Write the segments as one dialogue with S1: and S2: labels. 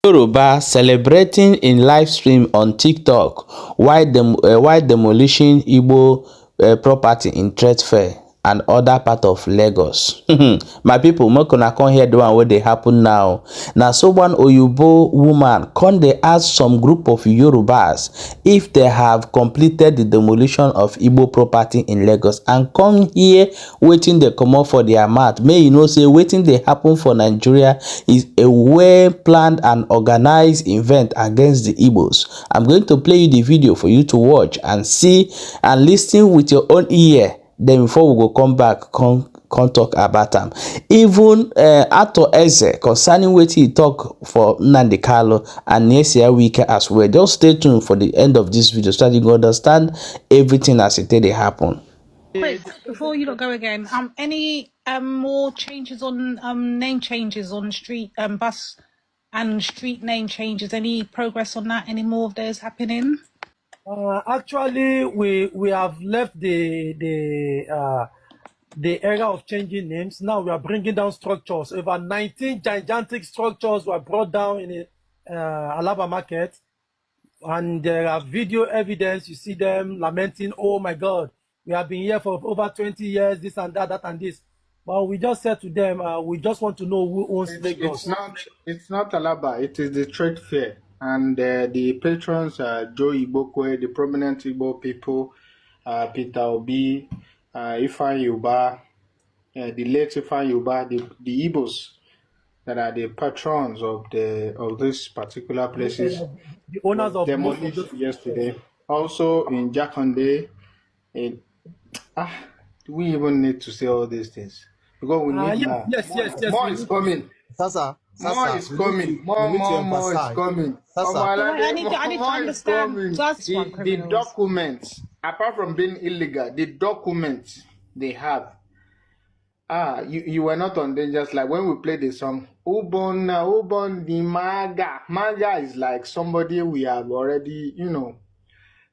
S1: Yoruba celebrating in live stream on TikTok while demolishing Igbo property in trade fair and other part of Lagos. My people, make una come hear the one wey dey happen now. Na so one Oyibo woman come dey ask some group of Yorubas if they have completed the demolition of Igbo property in Lagos, and come hear wetin dey comot for their mouth. Make you know say wetin dey happen for Nigeria is a well-planned and organized event against the Igbos. I'm going to play you the video for you to watch and see and listen with your own ear. Then before we go come back, come talk about am. Even Actor Eze concerning wetin he talk for Nnamdi Kanu and Nyesia Wike as well. Just stay tuned for the end of this video so that you go understand everything as it dey happen.
S2: Quick, before you go again, any more changes on name changes on street bus and street name changes? Any progress on that? Any more of those happening?
S3: Actually, we have left the era of changing names. Now we are bringing down structures. Over 19 gigantic structures were brought down in Alaba market, and there are video evidence. You see them lamenting, "Oh my God, we have been here for over 20 years. This and that, that and this." But we just said to them, we just want to know who owns Lagos.
S4: It's not Alaba. It is the trade fair, and the patrons are Joe Ibokwe, the prominent Igbo people, Peter Obi, Ifan Yuba, the late Ifan Yuba, the Igbos that are the patrons of this particular places.
S3: The owners of
S4: demolished yesterday. Also in Jakande, do we even need to say all these things? Because we need more.
S3: Yes.
S4: More is coming.
S5: Sasa,
S4: more is coming. More is coming.
S2: I need to understand
S4: the documents, apart from being illegal, the documents they have. You were not on Dangerous. Like when we played the song, Ubon the Maga. Maga is like somebody we have already, we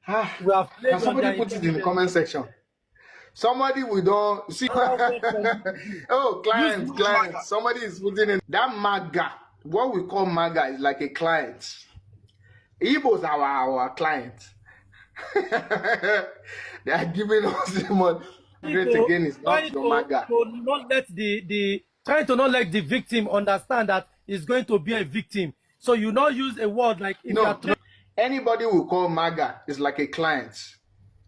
S4: have played. Can somebody put it in the comment section? Somebody we don't see. Oh, client. Somebody is putting in that Maga. What we call Maga is like a client. Igbos are our client. They are giving us the money. Again, is not your Maga.
S3: Trying to not let the victim understand that it's going to be a victim. So you not use a word like if
S4: no. Anybody we call Maga is like a client.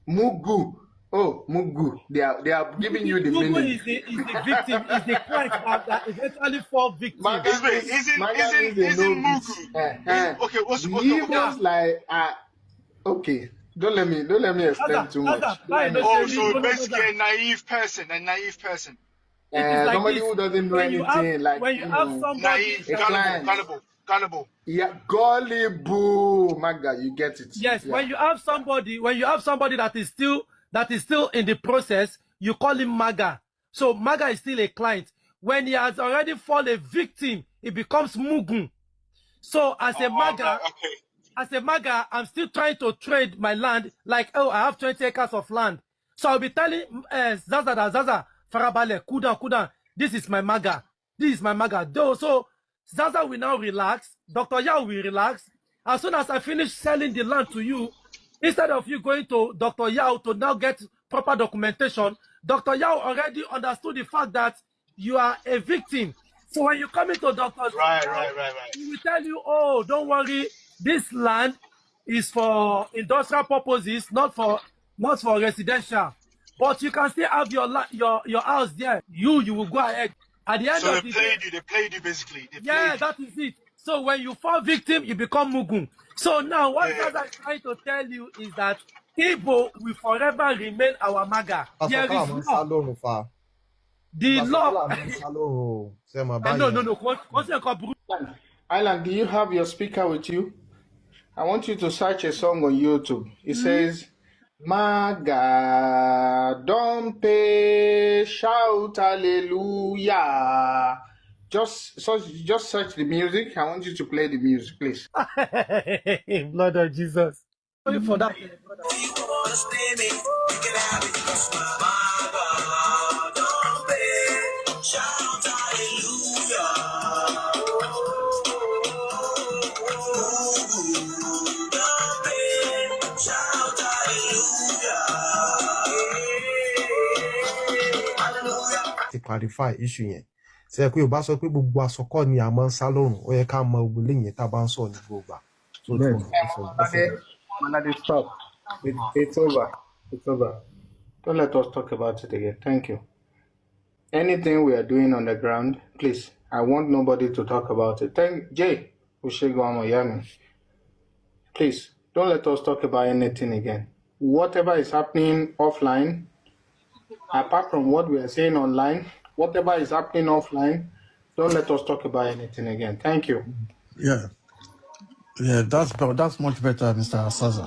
S4: Mugu. Oh, Mugu. They are giving you the meaning.
S3: Mugu is the victim, is the client that eventually fall victim.
S6: Isn't Mugu?
S4: Okay, what's the Igbos like? Okay. Don't let me explain too much.
S6: So basically a naive person.
S4: Like somebody who doesn't know anything, like
S3: when you have somebody
S6: naive, gullible.
S4: Yeah, gullible, Maga, you get it.
S3: Yes,
S4: yeah.
S3: when you have somebody that is still in the process, you call him Maga. So Maga is still a client. When he has already fallen a victim, it becomes Mugun. So as a Maga, I'm still trying to trade my land. Like, I have 20 acres of land. So I'll be telling Zaza, Farabale, Kudan, this is my Maga. So Zaza will now relax. Dr. Yao will relax. As soon as I finish selling the land to you, instead of you going to Dr. Yao to now get proper documentation, Dr. Yao already understood the fact that you are a victim. So when you come into Dr.
S6: Right.
S3: He will tell you, oh, don't worry, this land is for industrial purposes, not for residential. But you can still have your house there. You will go ahead. At the end of the day,
S6: they played you basically.
S3: That is it. So when you fall victim, you become Mugun. So now what I'm trying to tell you is that Igbo will forever remain our Maga. There is law. The law. No.
S4: Island, do you have your speaker with you? I want you to search a song on YouTube. It says, Maga, don't pay, shout hallelujah. Just search the music. I want you to play the music, please.
S3: Blood of Jesus. Sorry for that.
S5: clarify issue yẹn ṣe pé o bá sọ pé gbogbo àsọkọ ni a máa ń sá lọ́rùn ó yẹ ká mọ gbogbo lẹ́yìn tá a bá ń sọ ní gbogbo so
S4: Malade, stop. It's over. It's over. Don't let us talk about it again. Thank you. Anything we are doing on the ground, please. I want nobody to talk about it. Thank Jay Ushego. Please don't let us talk about anything again. Whatever is happening offline, apart from what we are saying online, whatever is happening offline, don't let us talk about anything again. Thank you.
S7: Yeah, that's much better, Mr. Asaza.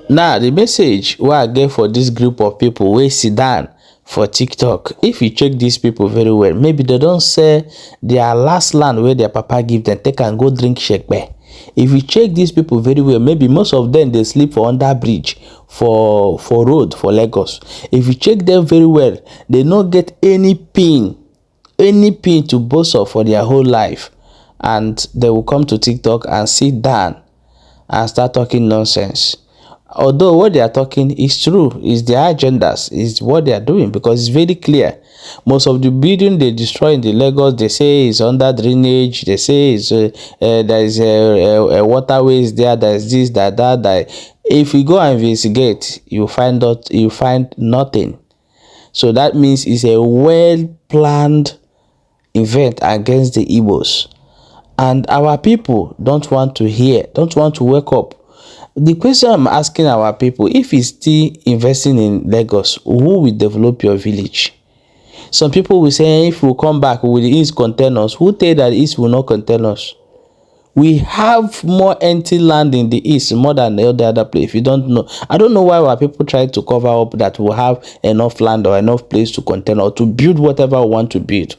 S1: Now the message wey I get for this group of people wey sit down for TikTok, if you check these people very well, maybe they don sell their last land wey their papa give them, take am go drink shekpe. If you check these people very well, maybe most of them dey sleep for under bridge for road for Lagos. If you check them very well, they no get any pin to boast of for their whole life, and they will come to TikTok and sit down and start talking nonsense. Although what they are talking is true, is their agendas, is what they are doing, because it's very clear. Most of the building they destroy in the Lagos, they say is under drainage, they say is there is a waterways there, there is this, that. If you go and investigate, you find nothing. So that means it's a well-planned event against the Igbos. And our people don't want to hear, don't want to wake up. The question I'm asking our people, if it's still investing in Lagos, who will develop your village? Some people will say, if we come back, will the East contain us? Who tell that the East will not contain us? We have more empty land in the East, more than the other place. If you don't know, I don't know why our people try to cover up that we have enough land or enough place to contain or to build whatever we want to build.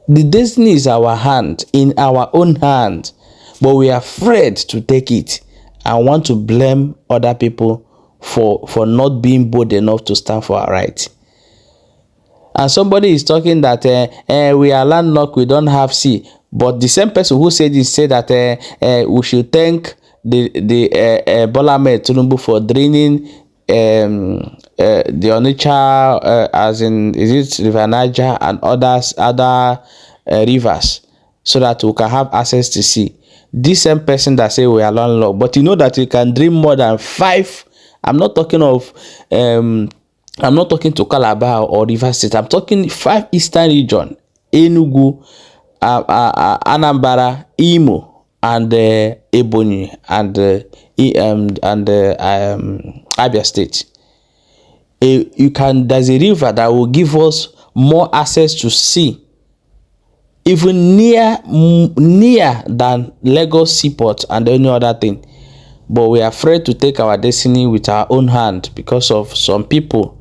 S1: The destiny is in our own hand, but we are afraid to take it and want to blame other people for not being bold enough to stand for our right. And somebody is talking that we are landlocked, we don't have sea. But the same person who said this said that we should thank the Bola Ahmed Tinubu for draining the Onitsha, as in, is it River Niger and other rivers, so that we can have access to sea. This same person that say we are landlocked, but you know that you can dream more than 5. I'm not talking to Calabar or River State. I'm talking 5 eastern region: Enugu, Anambra, Imo, and Ebonyi, and Abia State. There's a river that will give us more access to sea, even near than Lagos seaport and any other thing. But we are afraid to take our destiny with our own hand because of some people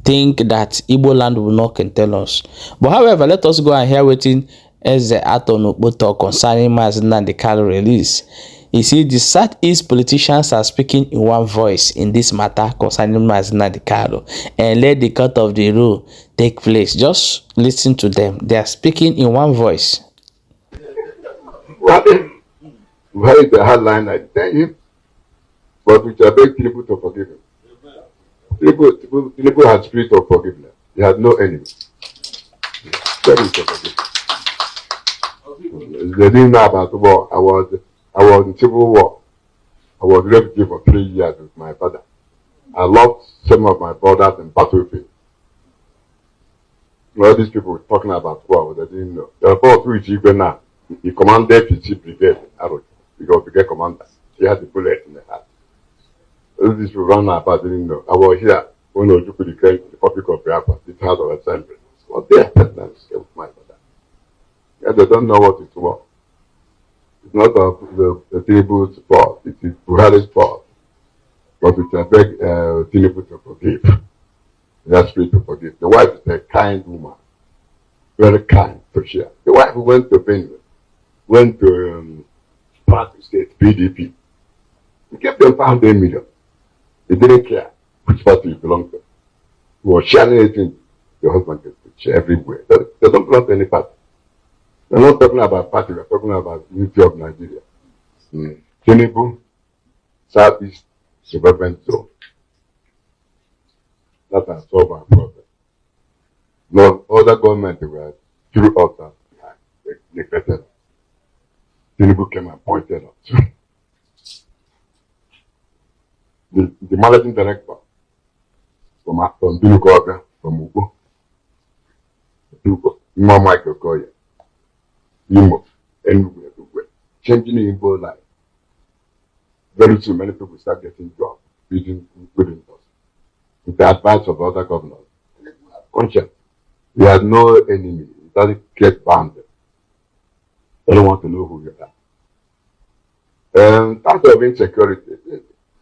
S1: think that Igbo land will not contain us. But however, let us go and hear wetin Eze Aton Okpoto concerning Mazi Nnamdi Kanu release. You see, the Southeast politicians are speaking in one voice in this matter concerning Mazi Nnamdi Kanu, and let the cut of the rule take place. Just listen to them. They are speaking in one voice.
S8: Well, where is the hardline? I tell you, but we shall beg people to forgive him. People had spirit of forgiveness. He had no enemy. Very to forgive. They didn't know about war. I was in civil war. I was refugee for 3 years with my father. I lost some of my brothers in battlefield. All these people talking about war, they didn't know. The report who is even now, he commanded the chief brigade, because brigade commander. He had the bullet in the heart. All these people run about, didn't know. I was here when Ojukwu declared the Republic of Biafra, this House of Assembly. Well, they are with my father. Yeah, they don't know what it's war. It's not the Tinubu's fault. It is Buhari's fault. But we can beg Tinubu to forgive. That's free to forgive. The wife is a kind woman. Very kind to share. The wife went to Benue, went to Party State, PDP. He kept them £100 million. He didn't care which party he belonged to. He was sharing anything the husband could share everywhere. They don't belong to any party. We're not talking about party, we're talking about unity of Nigeria. Tinubu, Southeast Development Zone. That has solved our problem. No other government were through us that neglected us. Tinubu came and pointed us. The managing director from Binukoga, from Ugo, Michael Koya, Imo, Enugu, everywhere, changing the Igbo life. Very soon, many people start getting jobs, including us. With the advice of other governors. Conscience. We have no enemy. It doesn't get bounded. They don't want to know who you are. Part of insecurity.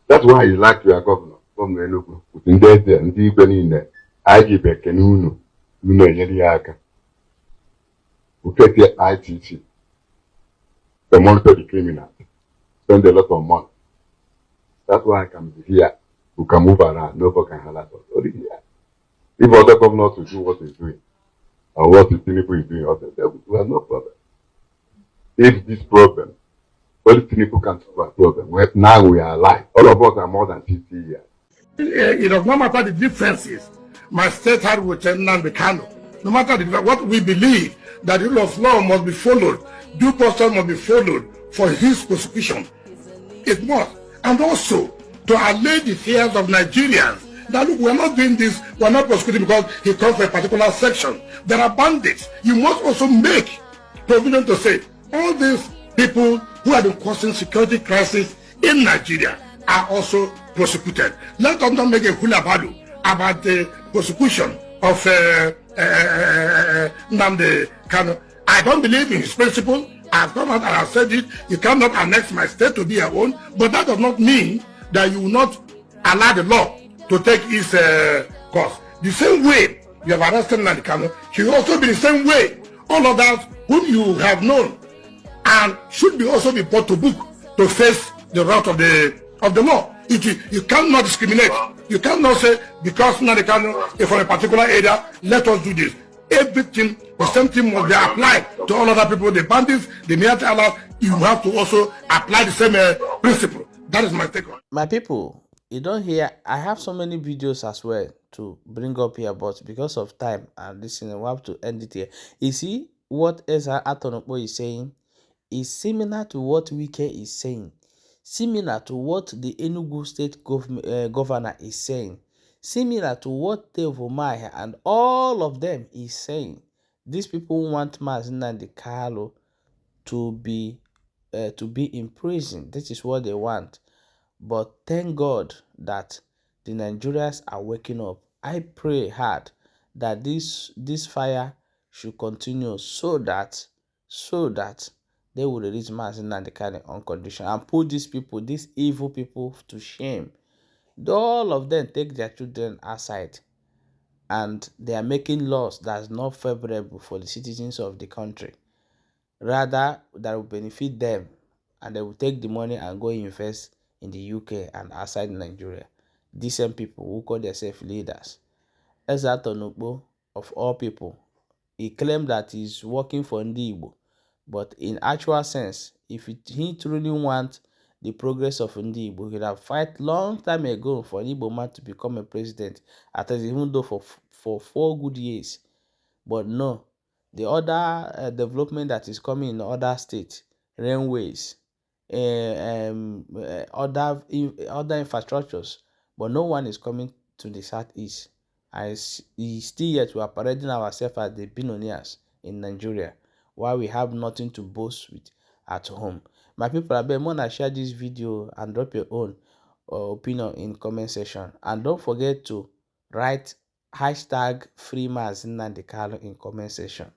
S8: That's why you like your governor. Governor Enugu. Ndị igwe niile, anyị ji bekene unu enyere ya aka. We take the ITC. They monitor the criminals. Spend a lot of money. That's why I can be here. We can move around. Nobody can harass us. Only here. If other governors will do what he's doing, or what the Tinubu is doing, we have no problem. If this problem, only Tinubu can solve a problem. Now we are alive. All of us are more than 50 years.
S9: It does not matter the differences my state had with Nnamdi Kanu. No matter what we believe, that the rule of law must be followed, due process must be followed for his prosecution. It must. And also, to allay the fears of Nigerians that look, we're not doing this, we're not prosecuting because he comes from a particular section. There are bandits. You must also make provision to say all these people who have been causing security crisis in Nigeria are also prosecuted. Let us not make a hula baloo about the prosecution of Nnamdi Kanu. I don't believe in his principle. I've come out and I've said it. You cannot annex my state to be your own, but that does not mean that you will not allow the law to take its course. The same way you have arrested Nnamdi Kanu, he will also be the same way all others whom you have known and should be also be brought to book to face the wrath of the law. You cannot discriminate. You cannot say because Nnamdi Kanu is from a particular area, let us do this. Everything, the same thing must be applied to all other people, the bandits, the military allies. You have to also apply the same principle. That is my take on it.
S1: My people, you don't hear, I have so many videos as well to bring up here, but because of time and listening, we have to end it here. You see, what Ezra Atonokpo is saying is similar to what Wike is saying, similar to what the Enugu state governor is saying, similar to what Tevomai and all of them is saying. These people want Mazi Nnamdi Kanu to be in prison. This is what they want. But thank God that the Nigerians are waking up. I pray hard that this fire should continue so that they will release Mazi Nnamdi Kanu unconditional and put these people, these evil people, to shame. All of them take their children aside and they are making laws that's not favorable for the citizens of the country. Rather, that will benefit them, and they will take the money and go invest in the UK and outside Nigeria. Decent people who call themselves leaders. Ezra Atonokpo, of all people, he claimed that he's working for Ndi Igbo, but in actual sense, if he truly wants the progress of Ndi Igbo, he would have fight long time ago for an Igbo man to become a president, at least even though for 4 good years. But no, the other development that is coming in other states, railways, other infrastructures, but no one is coming to the southeast. And still yet we are parading ourselves as the billionaires in Nigeria, while we have nothing to boast with at home. My people, I beg more than share this video and drop your own opinion in comment section, and don't forget to write #FreeMazi Nnamdi Kanu in comment section.